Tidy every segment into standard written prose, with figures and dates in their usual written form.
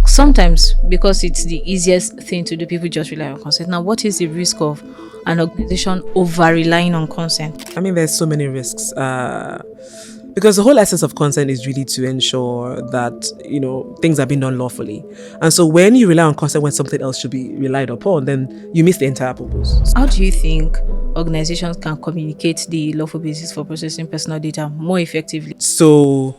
sometimes because it's the easiest thing to do, people just rely on consent. Now, what is the risk of an organization over relying on consent? I mean, there's so many risks. Because the whole essence of consent is really to ensure that, things are being done lawfully. And so when you rely on consent when something else should be relied upon, then you miss the entire purpose. How do you think organizations can communicate the lawful basis for processing personal data more effectively? So,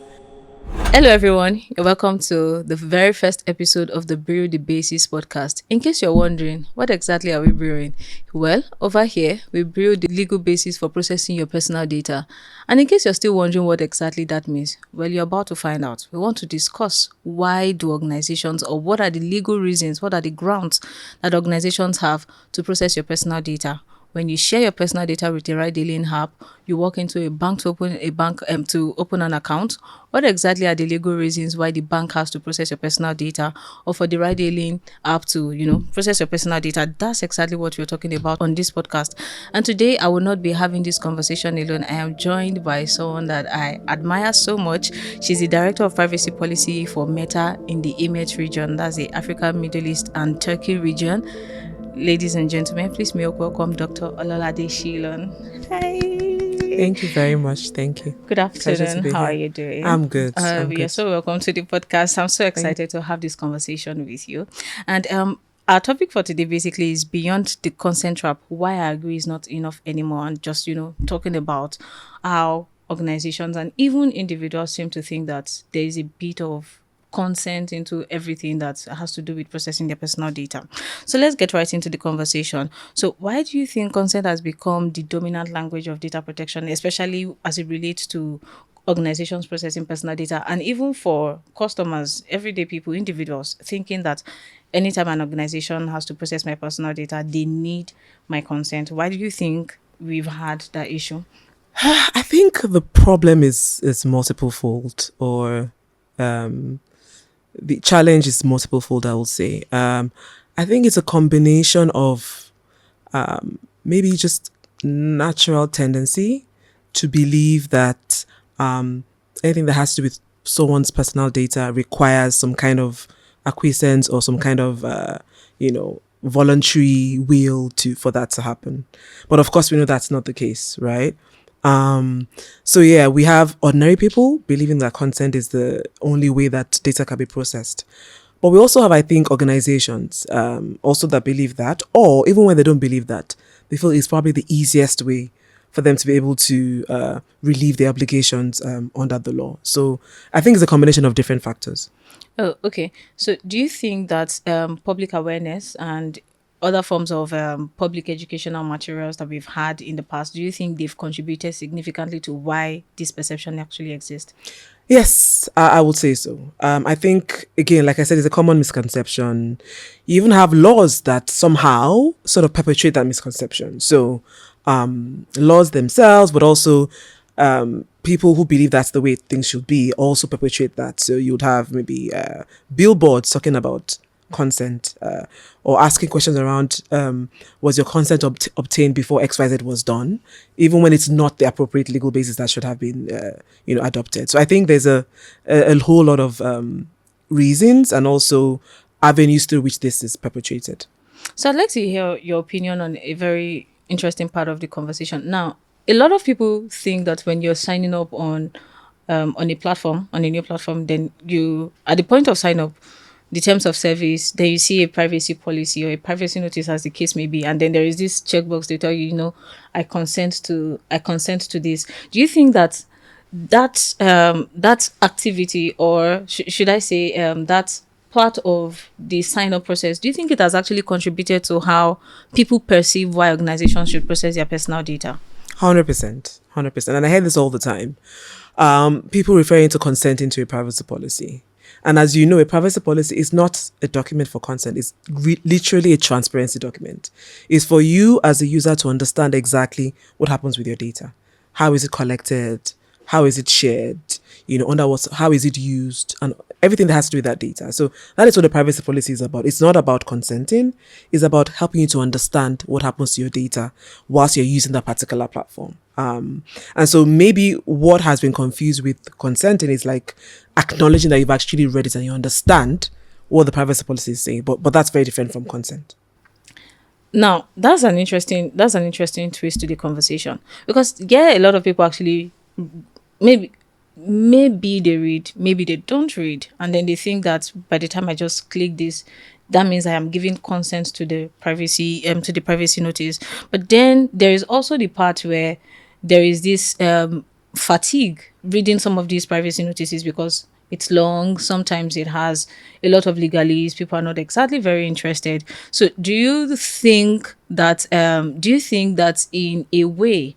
Hello, everyone. You're welcome to the very first episode of the Brew the Basis podcast. In case you're wondering, what exactly are we brewing? Well, over here, we brew the legal basis for processing your personal data. And in case you're still wondering what exactly that means, well, you're about to find out. We want to discuss why do organizations, or what are the legal reasons, what are the grounds that organizations have to process your personal data. When you share your personal data with the Right Dealing app, you walk into a bank to open an account. What exactly are the legal reasons why the bank has to process your personal data, or for the Right Dealing app to, process your personal data? That's exactly what we're talking about on this podcast. And today I will not be having this conversation alone. I am joined by someone that I admire so much. She's the Director of Privacy Policy for Meta in the EMET region. That's the Africa, Middle East and Turkey region. Ladies and gentlemen, please make welcome Dr. Ololade Shilon. Hi. thank you very much. Thank you. Good afternoon. How are you doing? I'm good. You're so welcome to the podcast. I'm so excited to have this conversation with you. And our topic for today basically is beyond the consent trap. Why I agree is not enough anymore, and just talking about how organizations and even individuals seem to think that there is a bit of consent into everything that has to do with processing their personal data. So let's get right into the conversation. So why do you think consent has become the dominant language of data protection, especially as it relates to organizations processing personal data, and even for customers, everyday people, individuals, thinking that anytime an organization has to process my personal data, they need my consent? Why do you think we've had that issue? I think the problem is multiple fold, or the challenge is multiple fold, I would say. I think it's a combination of maybe just natural tendency to believe that anything that has to do with someone's personal data requires some kind of acquiescence or some kind of voluntary will for that to happen. But of course we know that's not the case, right? So yeah, we have ordinary people believing that consent is the only way that data can be processed. But we also have, I think, organizations also that believe that, or even when they don't believe that, they feel it's probably the easiest way for them to be able to relieve their obligations under the law. So I think it's a combination of different factors. Oh, okay. So do you think that public awareness and other forms of public educational materials that we've had in the past, do you think they've contributed significantly to why this perception actually exists? Yes, I would say so. I think, again, like I said, it's a common misconception. You even have laws that somehow sort of perpetuate that misconception. So laws themselves, but also people who believe that's the way things should be also perpetuate that. So you'd have maybe billboards talking about consent or asking questions around was your consent obtained before XYZ was done, even when it's not the appropriate legal basis that should have been adopted. So I think there's a whole lot of reasons and also avenues through which this is perpetuated. So I'd like to hear your opinion on a very interesting part of the conversation. Now, a lot of people think that when you're signing up on a platform, on a new platform, then you, at the point of sign up, the terms of service, then you see a privacy policy or a privacy notice, as the case may be, and then there is this checkbox. They tell you, I consent to this. Do you think that activity, or should I say that part of the sign up process, do you think it has actually contributed to how people perceive why organizations should process their personal data? 100%, and I hear this all the time. People referring to consenting to a privacy policy. And as you know, a privacy policy is not a document for consent. It's literally a transparency document. It's for you as a user to understand exactly what happens with your data. How is it collected? How is it shared? How is it used? And everything that has to do with that data. So that is what the privacy policy is about. It's not about consenting. It's about helping you to understand what happens to your data whilst you're using that particular platform. And so maybe what has been confused with consenting is like acknowledging that you've actually read it and you understand what the privacy policy is saying. But that's very different from consent. Now, that's an interesting twist to the conversation, because yeah, a lot of people actually, maybe maybe they read, maybe they don't read, and then they think that by the time I just click this, that means I am giving consent to the privacy notice. But then there is also the part where there is this fatigue reading some of these privacy notices, because it's long. Sometimes it has a lot of legalese. People are not exactly very interested. So do you think that in a way,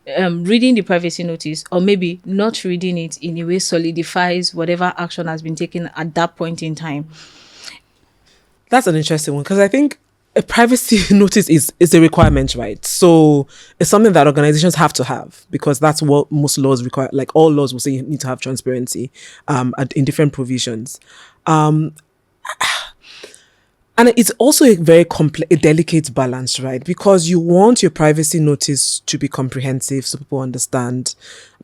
reading the privacy notice, or maybe not reading it in a way, solidifies whatever action has been taken at that point in time? That's an interesting one, because I think a privacy notice is a requirement, right? So it's something that organizations have to have, because that's what most laws require. Like all laws will say you need to have transparency in different provisions. And it's also a very a delicate balance, right? Because you want your privacy notice to be comprehensive so people understand,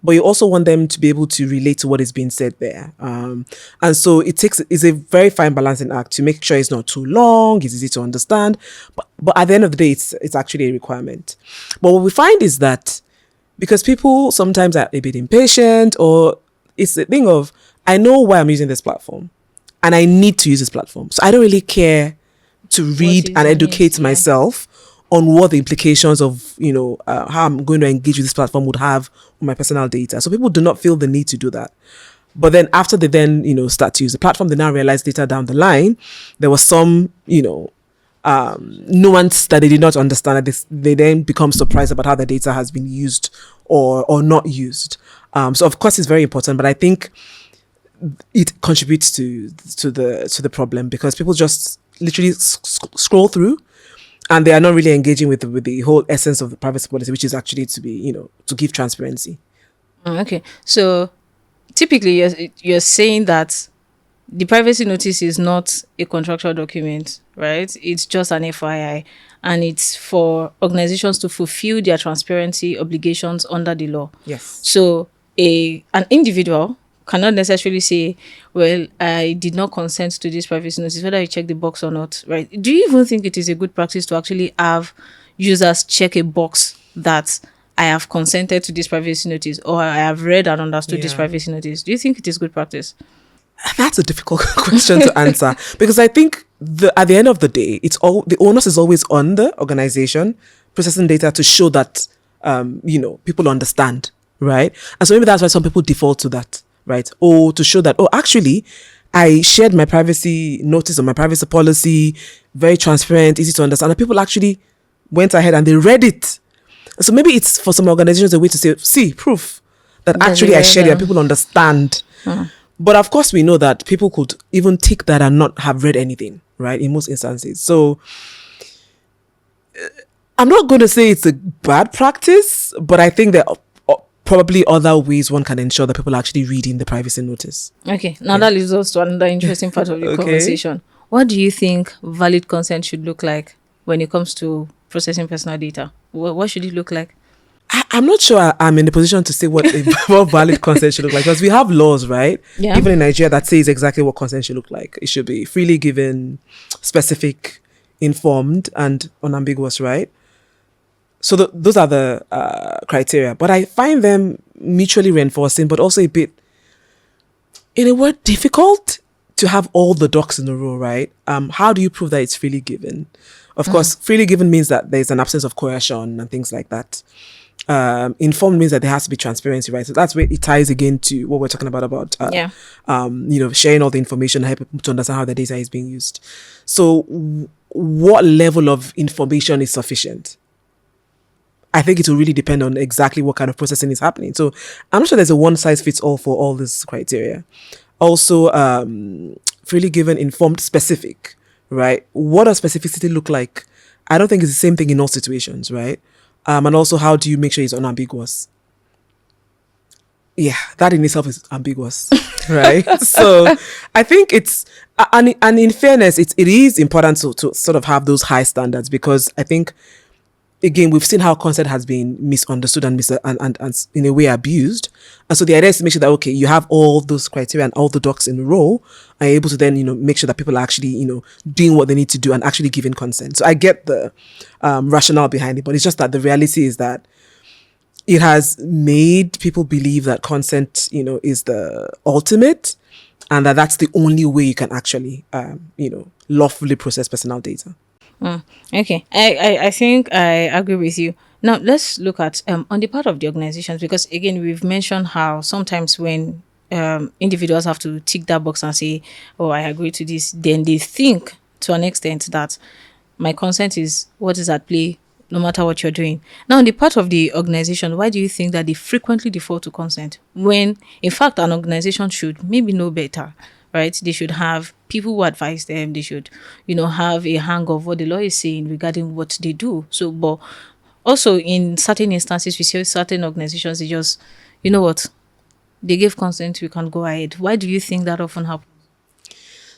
but you also want them to be able to relate to what is being said there. And so it's a very fine balancing act to make sure it's not too long, it's easy to understand, but at the end of the day, it's actually a requirement. But what we find is that because people sometimes are a bit impatient, or it's the thing of, I know why I'm using this platform and I need to use this platform, so I don't really care to read and educate myself on what the implications of, how I'm going to engage with this platform would have on my personal data. So people do not feel the need to do that. But then after they then, start to use the platform, they now realize later down the line, there was some, nuance that they did not understand. They then become surprised about how the data has been used or not used. So of course it's very important, but I think it contributes to the problem, because people just literally scroll through and they are not really engaging with the whole essence of the privacy policy, which is actually to be, to give transparency. Okay, so typically you're saying that the privacy notice is not a contractual document, right? It's just an FYI, and it's for organizations to fulfill their transparency obligations under the law. Yes. So an individual cannot necessarily say, well, I did not consent to this privacy notice, whether you check the box or not, right? Do you even think it is a good practice to actually have users check a box that I have consented to this privacy notice, or I have read and understood this privacy notice? Do you think it is good practice? That's a difficult question to answer, because I think at the end of the day, the onus is always on the organization processing data to show that people understand, right? And so maybe that's why some people default to that, right? Or to show that, actually, I shared my privacy notice or my privacy policy, very transparent, easy to understand. And people actually went ahead and they read it. So maybe it's for some organizations a way to say, see, proof that actually I shared it and people understand. But of course, we know that people could even take that and not have read anything, right? In most instances. So I'm not going to say it's a bad practice, but I think that probably other ways one can ensure that people are actually reading the privacy notice. Okay, now that leads us to another interesting part of the conversation. What do you think valid consent should look like when it comes to processing personal data? What should it look like? I'm not sure I'm in the position to say what valid consent should look like, because we have laws, right? Yeah. Even in Nigeria, that says exactly what consent should look like. It should be freely given, specific, informed, and unambiguous, right? So those are the criteria, but I find them mutually reinforcing, but also a bit, in a word, difficult to have all the ducks in a row, right? How do you prove that it's freely given? Of course, freely given means that there's an absence of coercion and things like that. Informed means that there has to be transparency, right? So that's where it ties again to what we're talking about sharing all the information and help people to understand how the data is being used. So what level of information is sufficient? I think it will really depend on exactly what kind of processing is happening. So I'm not sure there's a one size fits all for all this criteria. Also, freely given, informed, specific, right? What does specificity look like? I don't think it's the same thing in all situations, right? And also, how do you make sure it's unambiguous? Yeah, that in itself is ambiguous, right? So I think it's, and in fairness, it is important to sort of have those high standards, because I think again, we've seen how consent has been misunderstood and and in a way abused. And so the idea is to make sure that, okay, you have all those criteria and all the ducks in a row, and you're able to then, make sure that people are actually, doing what they need to do and actually giving consent. So I get the rationale behind it, but it's just that the reality is that it has made people believe that consent, is the ultimate, and that that's the only way you can actually, lawfully process personal data. Okay, I think I agree with you. Now let's look at on the part of the organizations, because again we've mentioned how sometimes when individuals have to tick that box and say, "Oh, I agree to this," then they think to an extent that my consent is what is at play, no matter what you're doing. Now, on the part of the organization, why do you think that they frequently default to consent when, in fact, an organization should maybe know better, right? They should have people who advise them. They should, have a hang of what the law is saying regarding what they do. So, but also in certain instances, we see certain organizations, they just, you know what, they give consent, we can go ahead. Why do you think that often happens?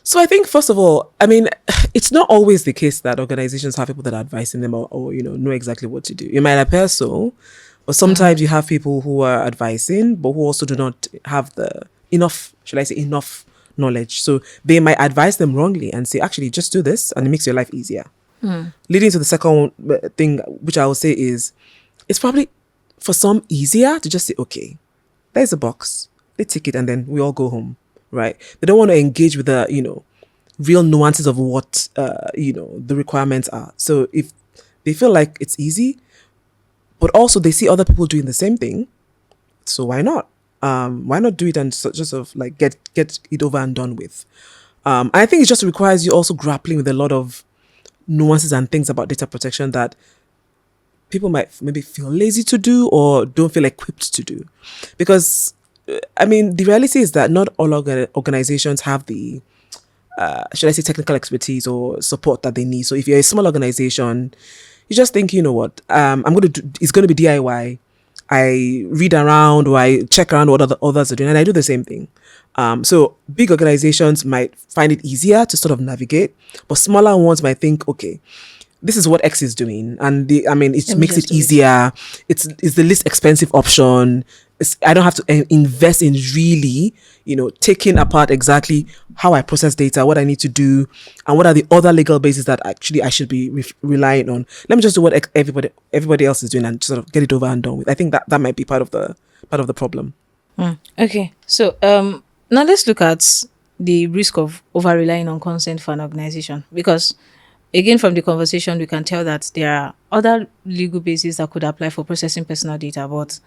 So I think, first of all, I mean, it's not always the case that organizations have people that are advising them or know exactly what to do. It might appear so, but sometimes you have people who are advising, but who also do not have the enough, should I say, enough knowledge. So they might advise them wrongly and say, actually, just do this and it makes your life easier. Leading to the second thing, which I will say is, it's probably for some easier to just say, okay, there's a box, they tick it, and then we all go home. Right. They don't want to engage with the, real nuances of what, the requirements are. So if they feel like it's easy, but also they see other people doing the same thing, so why not? Why not do it and just sort of like get it over and done with? I think it just requires you also grappling with a lot of nuances and things about data protection that people might maybe feel lazy to do or don't feel equipped to do. Because I mean, the reality is that not all organizations have the, should I say, technical expertise or support that they need. So if you're a small organization, you just think, you know what, it's going to be DIY. I read around or I check around what others are doing, and I do the same thing. So big organizations might find it easier to sort of navigate, but smaller ones might think, okay, this is what X is doing, and it makes it easier. It's the least expensive option. I don't have to invest in really, taking apart exactly how I process data, what I need to do, and what are the other legal bases that actually I should be relying on. Let me just do what everybody else is doing and sort of get it over and done with. I think that might be part of the problem. Okay, so now let's look at the risk of over relying on consent for an organization, because again, from the conversation, we can tell that there are other legal bases that could apply for processing personal data, but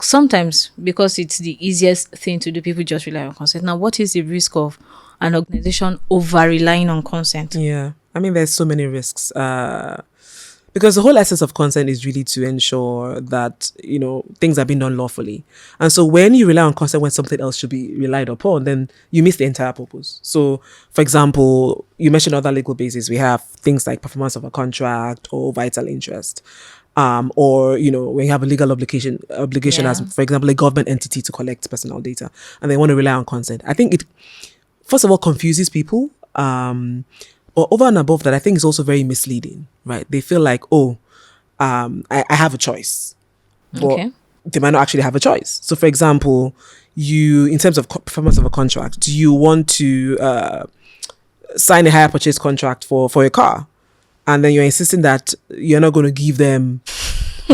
sometimes because it's the easiest thing to do, people just rely on consent. Now, what is the risk of an organization over relying on consent? Yeah, I mean, there's so many risks. Because the whole essence of consent is really to ensure that, things are being done lawfully. And so when you rely on consent when something else should be relied upon, then you miss the entire purpose. So, for example, you mentioned other legal bases. We have things like performance of a contract or vital interest. Or, when you have a legal obligation as, for example, a government entity to collect personal data and they want to rely on consent. I think it, first of all, confuses people. But over and above that, I think it's also very misleading, right? They feel like, I have a choice, but they might not actually have a choice. So, for example, in terms of performance of a contract, do you want to sign a hire purchase contract for a car? And then you're insisting that you're not going to give them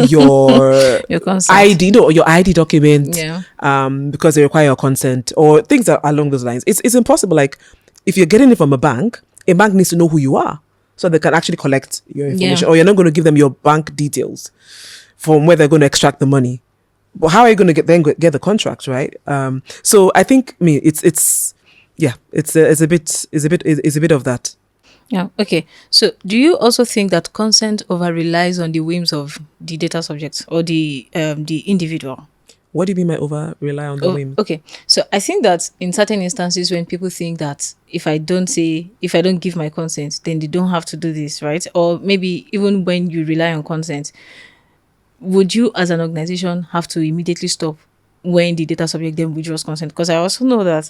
your ID or your ID document because they require your consent or things along those lines. It's impossible. Like, if you're getting it from a bank needs to know who you are so they can actually collect your information, or you're not going to give them your bank details from where they're going to extract the money. But how are you going to get the contract, right? So I think it's a bit of that. Yeah. Okay. So, do you also think that consent over relies on the whims of the data subject or the individual? What do you mean by over rely on the whim? Okay. So, I think that in certain instances, when people think that if I don't give my consent, then they don't have to do this, right? Or maybe even when you rely on consent, would you, as an organization, have to immediately stop when the data subject then withdraws consent? Because I also know that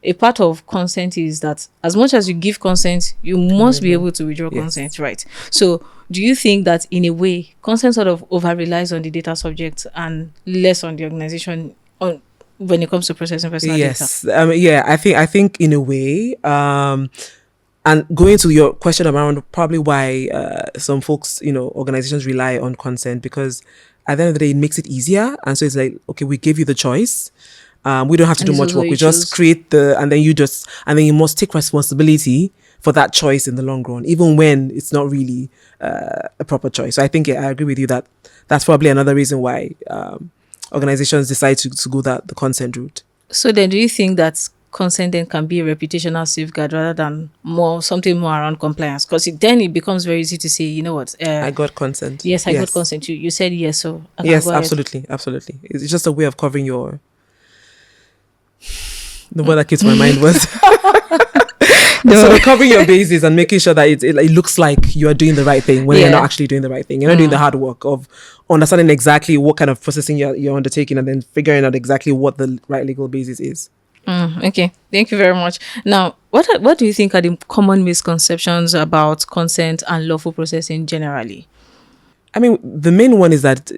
a part of consent is that as much as you give consent, you must be able to withdraw consent, right? So do you think that in a way consent sort of over relies on the data subject and less on the organization on when it comes to processing personal data? Yes. Yeah, I think in a way, and going to your question around probably why some folks, organizations rely on consent, because at the end of the day, it makes it easier. And so it's like, okay, we give you the choice. We don't have to And do this much is what work. you We just choose. create and then you must take responsibility for that choice in the long run, even when it's not really a proper choice. So I think, yeah, I agree with you that that's probably another reason why organizations decide to go the consent route. So then, do you think that consent then can be a reputational safeguard rather than something more around compliance? Because then it becomes very easy to say, you know what, I got consent. yes, I got Yes. consent. You said yes, so I can Yes, go ahead. absolutely. Absolutely. It's just a way of covering the word that came to my mind was so covering your bases and making sure that it looks like you are doing the right thing when you're not Yeah. actually doing the right thing. You're not doing the hard work of understanding exactly what kind of processing you're undertaking, and then figuring out exactly what the right legal basis is. Okay, thank you very much. Now, what do you think are the common misconceptions about consent and lawful processing generally? I mean, the main one is that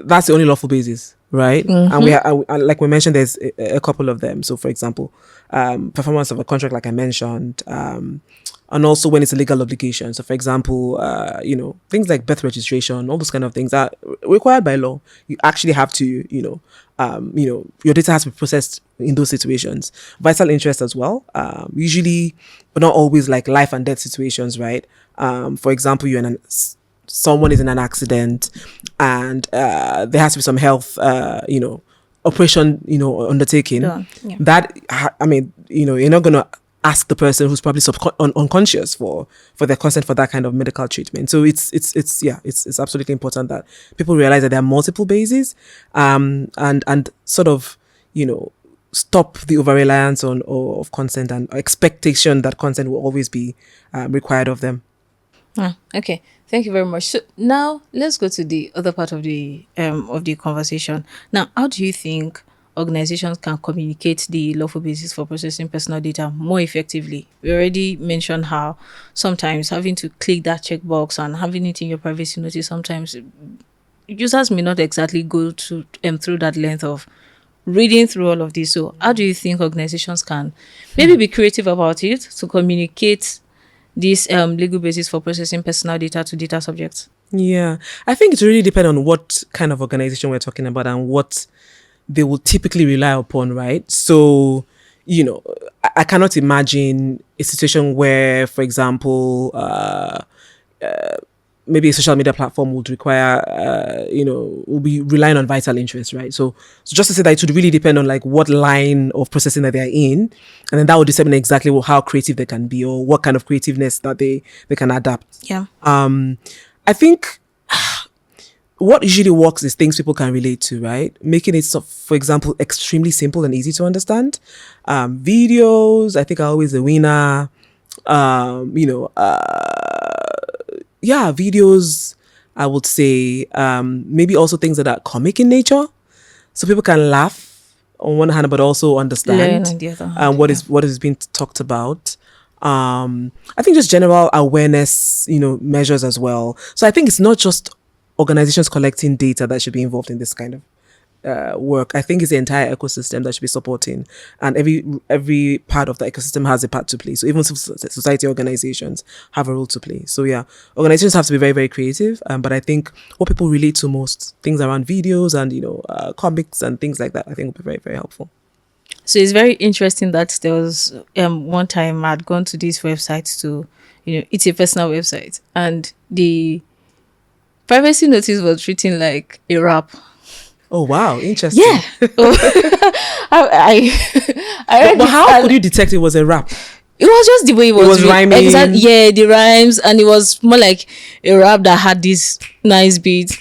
that's the only lawful basis, right? And like we mentioned, there's a couple of them. So, for example, performance of a contract, like I mentioned, and also when it's a legal obligation. So, for example, things like birth registration, all those kind of things are required by law. You actually have to, your data has to be processed in those situations. Vital interest as well. Usually, but not always, like life and death situations, right? For example, someone is in an accident, and there has to be some health, operation, undertaken. Done. Yeah. You're not going to ask the person who's probably unconscious for their consent for that kind of medical treatment. So it's absolutely important that people realize that there are multiple bases, and sort of, stop the over reliance of consent and expectation that consent will always be required of them. Okay, thank you very much. So now let's go to the other part of the conversation. Now, how do you think organizations can communicate the lawful basis for processing personal data more effectively? We already mentioned how sometimes having to click that checkbox and having it in your privacy notice, sometimes users may not exactly go to through that length of reading through all of this. So how do you think organizations can maybe be creative about it to communicate this legal basis for processing personal data to data subjects? Yeah, I think it really depends on what kind of organization we're talking about and what they will typically rely upon, right? So, I cannot imagine a situation where, for example, maybe a social media platform would require, will be relying on vital interest, right? So just to say that it would really depend on like what line of processing that they're in, and then that would determine exactly how creative they can be or what kind of creativeness that they can adapt. Yeah. I think what usually works is things people can relate to, right? Making it, for example, extremely simple and easy to understand. Videos, I think, are always the winner. Videos, I would say, maybe also things that are comic in nature, so people can laugh on one hand, but also Learn understand on the other hand, what is being talked about. I think just general awareness, measures as well. So I think it's not just organizations collecting data that should be involved in this kind of work. I think it's the entire ecosystem that should be supporting, and every part of the ecosystem has a part to play. So even society organizations have a role to play. So yeah, organizations have to be very, very creative. But I think what people relate to most, things around videos and comics and things like that, I think will be very, very helpful. So it's very interesting that there was one time I'd gone to these websites to, it's a personal website, and the privacy notice was written like a rap. Oh wow, interesting. Yeah. I read But it, how and could you detect it was a rap? it was just the way it was rhyming. Yeah, the rhymes, and it was more like a rap that had this nice beat.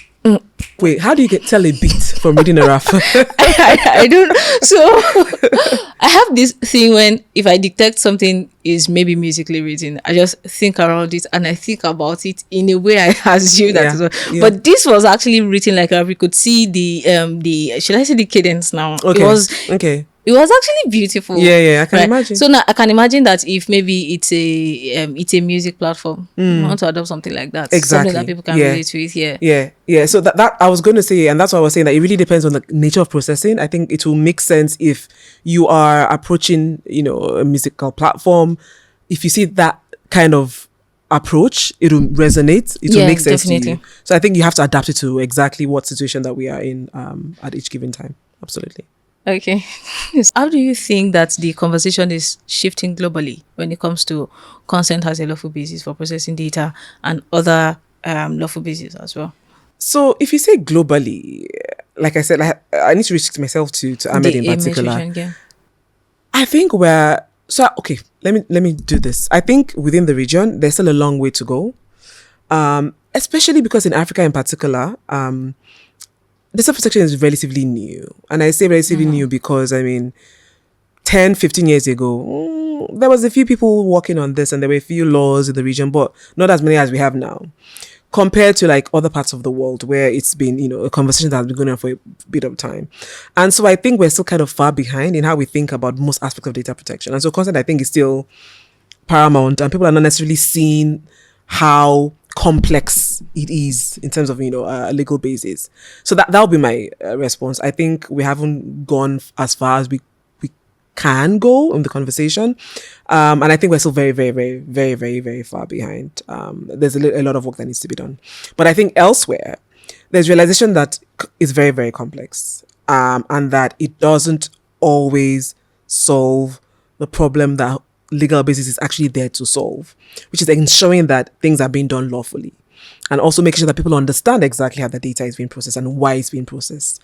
Wait, how do you tell a beat from reading a rap? I don't. So I have this thing when if I detect something is maybe musically written, I just think around it and I think about it in a way I assume that. Yeah. But this was actually written like we could see the should I say the cadence now? Okay. It was okay. It was actually beautiful. Yeah, I can Right. imagine. So now I can imagine that if maybe it's a music platform, you want to adopt something like that, something that Exactly. people can Yeah. relate to it. Yeah. Yeah. So that I was going to say, and that's what I was saying, that it really depends on the nature of processing. I think it will make sense if you are approaching, a musical platform. If you see that kind of approach, it will resonate. It will Yeah, make sense to you. definitely. So I think you have to adapt it to exactly what situation that we are in at each given time. Absolutely. Okay. How do you think that the conversation is shifting globally when it comes to consent as a lawful basis for processing data and other lawful basis as well? So if you say globally, like I said, I need to restrict myself to Ahmed in The particular. administration game. I think we're so okay. Let me do this. I think within the region, there's still a long way to go. Especially because in Africa in particular, data protection is relatively new. And I say relatively new because 10, 15 years ago, there was a few people working on this and there were a few laws in the region, but not as many as we have now. Compared to like other parts of the world where it's been, a conversation that has been going on for a bit of time. And so I think we're still kind of far behind in how we think about most aspects of data protection. And so consent, I think, is still paramount and people are not necessarily seeing how complex it is in terms of, a legal basis. So that would be my response. I think we haven't gone as far as we can go in the conversation. And I think we're still very, very, very, very, very, very far behind. There's a lot of work that needs to be done. But I think elsewhere, there's realization that it's very, very complex and that it doesn't always solve the problem that legal basis is actually there to solve, which is ensuring that things are being done lawfully and also making sure that people understand exactly how the data is being processed and why it's being processed.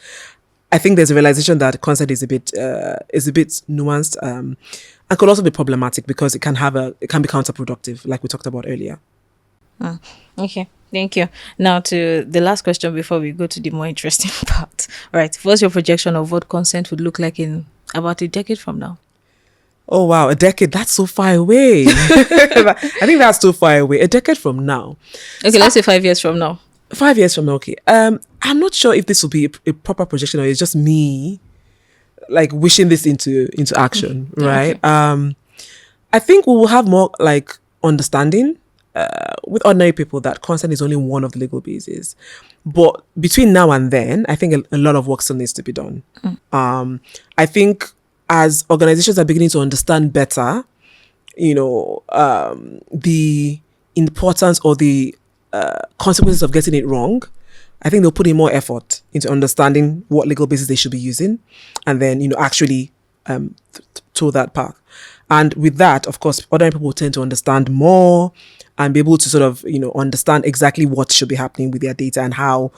I think there's a realization that consent is a bit nuanced and could also be problematic because it can be counterproductive, like we talked about earlier. Okay, thank you. Now to the last question before we go to the more interesting part. Right, what's your projection of what consent would look like in about a decade from now? Oh wow, a decade, that's so far away. I think that's too far away. A decade from now. Okay, let's say 5 years from now. 5 years from now, okay. I'm not sure if this will be a proper projection or it's just me like wishing this into action, right? Okay. I think we will have more like understanding with ordinary people that consent is only one of the legal bases. But between now and then, I think a lot of work still needs to be done. I think as organizations are beginning to understand better, the importance or the consequences of getting it wrong, I think they'll put in more effort into understanding what legal basis they should be using and then, actually to that path. And with that, of course, other people will tend to understand more and be able to sort of, understand exactly what should be happening with their data and how,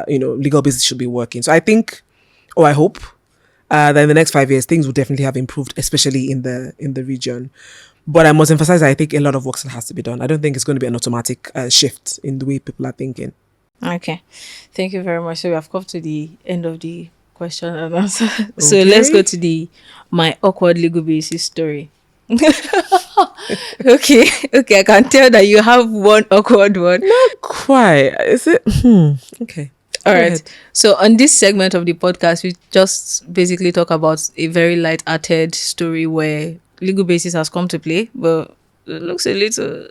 legal basis should be working. So I think, or I hope, that in the next 5 years, things will definitely have improved, especially in the region. But I must emphasize that I think a lot of work still has to be done. I don't think it's going to be an automatic shift in the way people are thinking. Okay, thank you very much. So we have come to the end of the question and answer. So let's go to my awkward legal basis story. Okay, I can tell that you have one awkward one. Not quite. Is it? Okay. All right. So on this segment of the podcast, we just basically talk about a very light-hearted story where legal basis has come to play, but it looks a little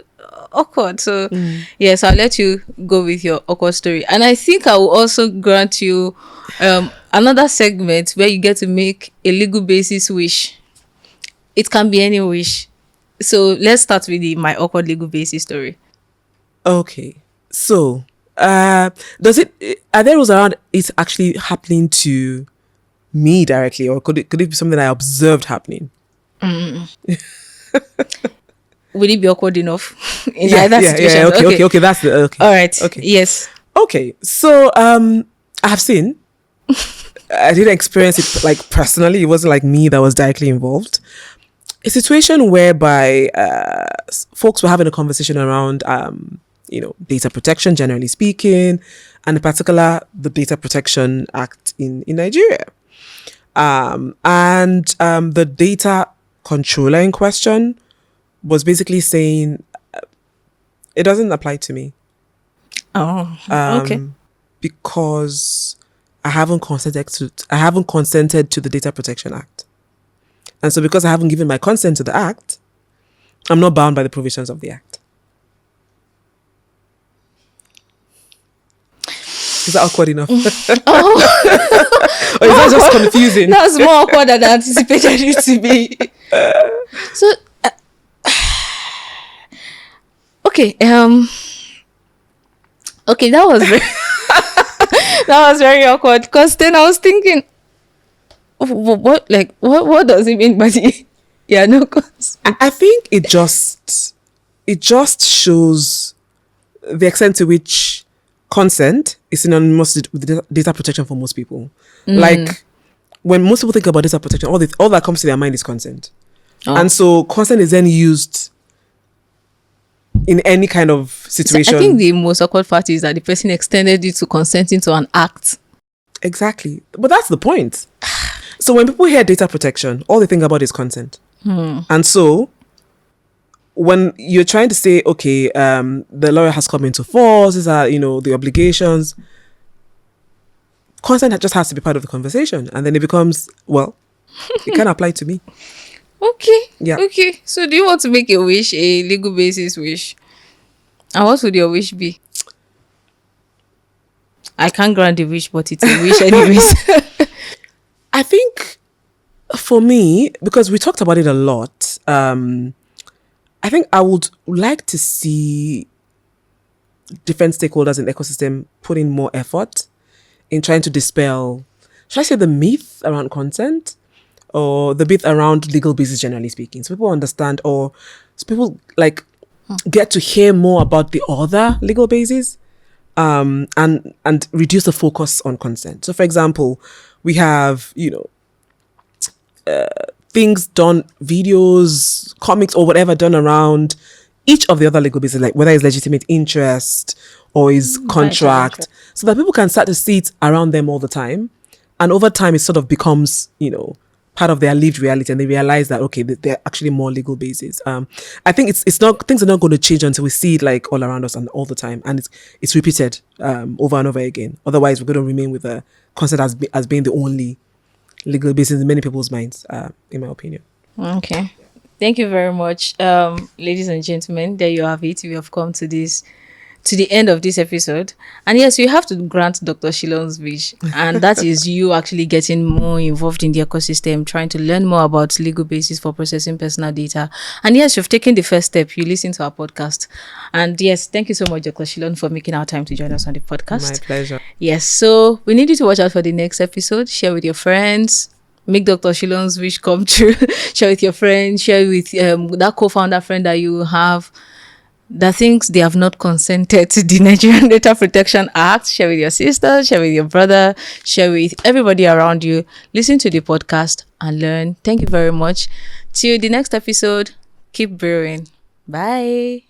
awkward. So yes, I'll let you go with your awkward story. And I think I will also grant you another segment where you get to make a legal basis wish. It can be any wish. So let's start with my awkward legal basis story. Okay. So, are there rules around it actually happening to me directly, or could it be something I observed happening? Would it be awkward enough in Yeah, either yeah, situation? yeah. Okay. That's the okay. All right. Okay. Yes. Okay. So, I have seen. I didn't experience it like personally. It wasn't like me that was directly involved. A situation whereby folks were having a conversation around, data protection, generally speaking, and in particular, the Data Protection Act in Nigeria. And the data controller in question was basically saying, it doesn't apply to me. Oh, okay. Because I haven't consented to the Data Protection Act. And so because I haven't given my consent to the act, I'm not bound by the provisions of the act. Is that awkward enough? Oh, Or is that just confusing? that's more awkward than I anticipated it to be. So, okay, okay, that was very, that was very awkward because then I was thinking, what does it mean by the yeah no consent? I think it just shows the extent to which consent is synonymous with data protection for most people. Like when most people think about data protection, all that comes to their mind is consent. And so consent is then used in any kind of situation. I think the most awkward part is that the person extended it to consenting to an act. Exactly. But that's the point. So when people hear data protection, all they think about is consent. And so when you're trying to say, okay, the lawyer has come into force, these are, the obligations, consent just has to be part of the conversation. And then it becomes, well, it can apply to me. Okay. Yeah. Okay. So do you want to make a wish, a legal basis wish? And what would your wish be? I can't grant the wish, but it's a wish anyways. I think for me, because we talked about it a lot, I think I would like to see different stakeholders in the ecosystem put in more effort in trying to dispel, should I say, the myth around consent or the myth around legal basis, generally speaking. So people understand, or so people get to hear more about the other legal basis, and reduce the focus on consent. So for example, we have, things done, videos, comics, or whatever done around each of the other legal bases, like whether it's legitimate interest or is contract, so that people can start to see it around them all the time. And over time, it sort of becomes, part of their lived reality, and they realize that, okay, they're actually more legal bases. I think it's not, things are not going to change until we see it like all around us and all the time. And it's repeated over and over again. Otherwise, we're going to remain with the concept as being the only legal basis in many people's minds, in my opinion. Okay. Thank you very much. Ladies and gentlemen, there you have it. We have come to the end of this episode. And yes, you have to grant Dr. Shilon's wish. And that is you actually getting more involved in the ecosystem, trying to learn more about legal basis for processing personal data. And yes, you've taken the first step. You listen to our podcast. And yes, thank you so much, Dr. Shilon, for making our time to join us on the podcast. My pleasure. Yes, so we need you to watch out for the next episode. Share with your friends. Make Dr. Shilon's wish come true. Share with your friends. Share with that co-founder friend that you have that thinks they have not consented to the Nigerian Data Protection Act. Share with your sister, share with your brother, share with everybody around you. Listen to the podcast and learn. Thank you very much. Till the next episode, keep brewing. Bye.